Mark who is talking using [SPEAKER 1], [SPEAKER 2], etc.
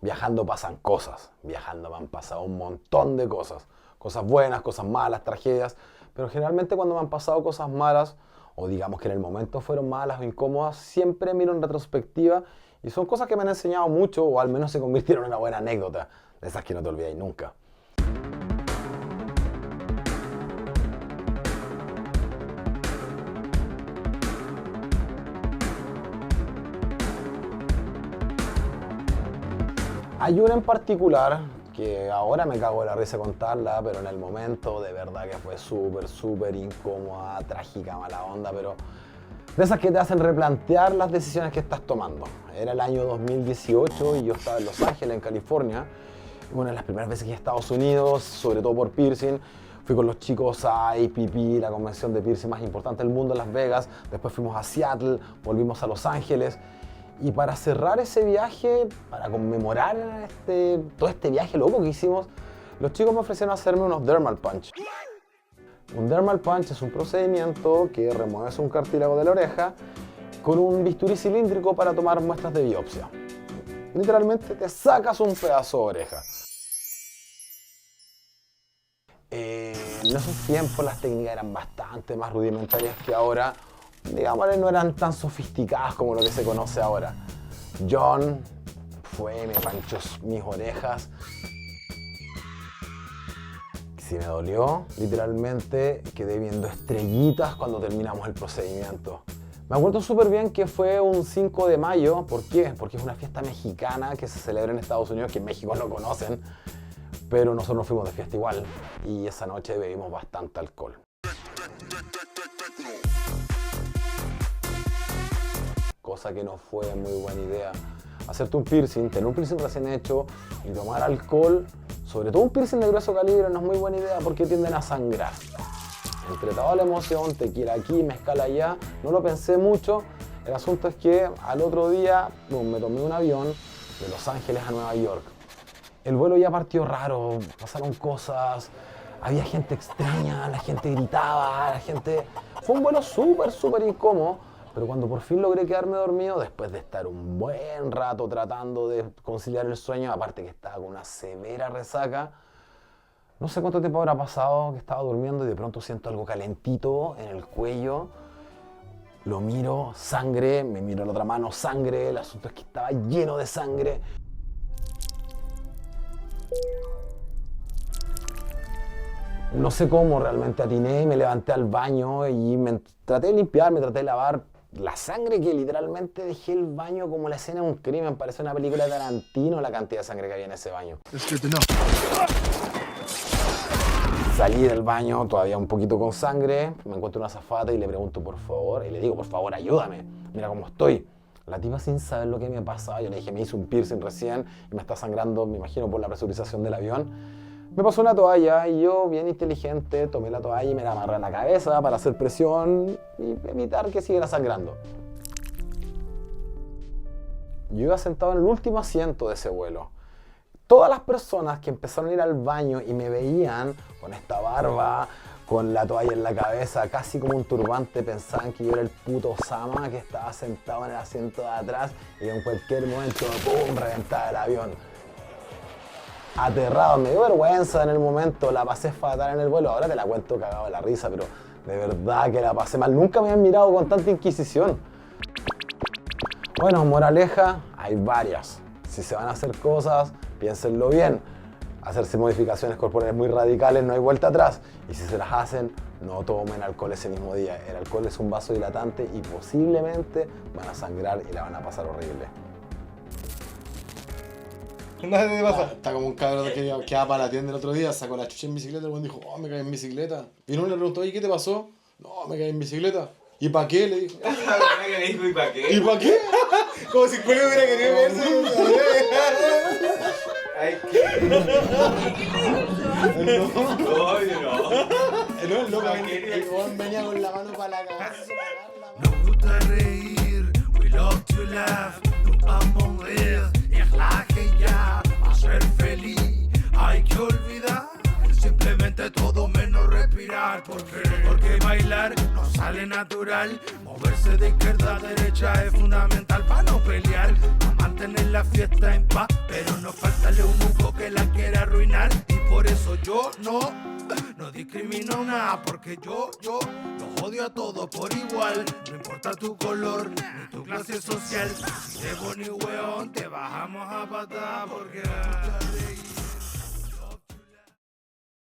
[SPEAKER 1] Viajando pasan cosas, viajando me han pasado un montón de cosas. Cosas buenas, cosas malas, tragedias, pero generalmente cuando me han pasado cosas malas, o digamos que en el momento fueron malas o incómodas, siempre miro en retrospectiva y son cosas que me han enseñado mucho o al menos se convirtieron en una buena anécdota, de esas que no te olvidáis nunca. Hay una en particular que ahora me cago de la risa contarla, pero en el momento de verdad que fue súper incómoda, trágica, mala onda, pero de esas que te hacen replantear las decisiones que estás tomando. Era el año 2018 y yo estaba en Los Ángeles, en California. Una de las primeras veces que he Estados Unidos, sobre todo por piercing. Fui con los chicos a APP, la convención de piercing más importante del mundo en Las Vegas. Después fuimos a Seattle, volvimos a Los Ángeles. Y para cerrar ese viaje, para conmemorar todo este viaje loco que hicimos, los chicos me ofrecieron hacerme unos dermal punch. Un dermal punch es un procedimiento que remueves un cartílago de la oreja con un bisturí cilíndrico para tomar muestras de biopsia. Literalmente te sacas un pedazo de oreja. En esos tiempos las técnicas eran bastante más rudimentarias que ahora. Digamos, no eran tan sofisticadas como lo que se conoce ahora. John fue, me panchó mis orejas. Si me dolió, literalmente quedé viendo estrellitas cuando terminamos el procedimiento. Me acuerdo súper bien que fue un 5 de mayo. ¿Por qué? Porque es una fiesta mexicana que se celebra en Estados Unidos, que en México no conocen. Pero nosotros nos fuimos de fiesta igual y esa noche bebimos bastante alcohol. Cosa que no fue muy buena idea. Hacerte un piercing, tener un piercing recién hecho y tomar alcohol, sobre todo un piercing de grueso calibre, no es muy buena idea porque tienden a sangrar. Entre toda la emoción, tequila aquí, mezcal allá, no lo pensé mucho. El asunto es que al otro día me tomé un avión de Los Ángeles a Nueva York. El vuelo ya partió raro, pasaron cosas, había gente extraña, la gente gritaba, la gente... Fue un vuelo súper incómodo. Pero cuando por fin logré quedarme dormido, después de estar un buen rato tratando de conciliar el sueño, aparte que estaba con una severa resaca, no sé cuánto tiempo habrá pasado que estaba durmiendo y de pronto siento algo calentito en el cuello. Lo miro, sangre, me miro la otra mano, sangre, el asunto es que estaba lleno de sangre. No sé cómo realmente atiné, me levanté al baño y me traté de limpiar, me traté de lavar. La sangre que literalmente dejé el baño como la escena de un crimen, parece una película de Tarantino la cantidad de sangre que había en ese baño. Salí del baño todavía un poquito con sangre, me encuentro una azafata y le pregunto por favor, y le digo por favor ayúdame, mira cómo estoy. La tipa sin saber lo que me pasaba, yo le dije me hice un piercing recién y me está sangrando, me imagino por la presurización del avión. Me pasó una toalla y yo, bien inteligente, tomé la toalla y me la amarré a la cabeza para hacer presión y evitar que siguiera sangrando. Yo iba sentado en el último asiento de ese vuelo. Todas las personas que empezaron a ir al baño y me veían con esta barba, con la toalla en la cabeza, casi como un turbante, pensaban que yo era el puto Osama que estaba sentado en el asiento de atrás y que en cualquier momento, ¡pum!, reventaba el avión. Aterrado, me dio vergüenza en el momento, la pasé fatal en el vuelo, ahora te la cuento cagado de la risa, pero de verdad que la pasé mal, nunca me habían mirado con tanta inquisición. Bueno, moraleja, hay varias. Si se van a hacer cosas, piénsenlo bien. Hacerse modificaciones corporales muy radicales, no hay vuelta atrás. Y si se las hacen, no tomen alcohol ese mismo día. El alcohol es un vasodilatante y posiblemente van a sangrar y la van a pasar horrible.
[SPEAKER 2] Nada te pasa. Está como un cabrón que va para la tienda el otro día, sacó la chucha en bicicleta, el buen dijo, oh, me caí en bicicleta. Y uno le preguntó, oye, ¿qué te pasó? No, me caí en bicicleta. ¿Y para qué? Le dijo.
[SPEAKER 3] ¿Y para qué?
[SPEAKER 2] ¿Y para qué? Como si Julio hubiera querido verse.
[SPEAKER 3] Ay, ¿qué?
[SPEAKER 2] No,
[SPEAKER 3] no.
[SPEAKER 2] el loco venía con la mano para la cabeza.
[SPEAKER 4] Nos gusta reír, we love to laugh, nos vamos a reír, relaje ya, a ser feliz, hay que olvidar, simplemente todo menos respirar, porque bailar nos sale natural, moverse de izquierda a derecha es fundamental para no pelear, para mantener la fiesta en paz, pero no yo no discrimino nada, porque yo los odio a todos por igual. No importa tu color ni tu clase social. Si eres boni weón, te bajamos a patada porque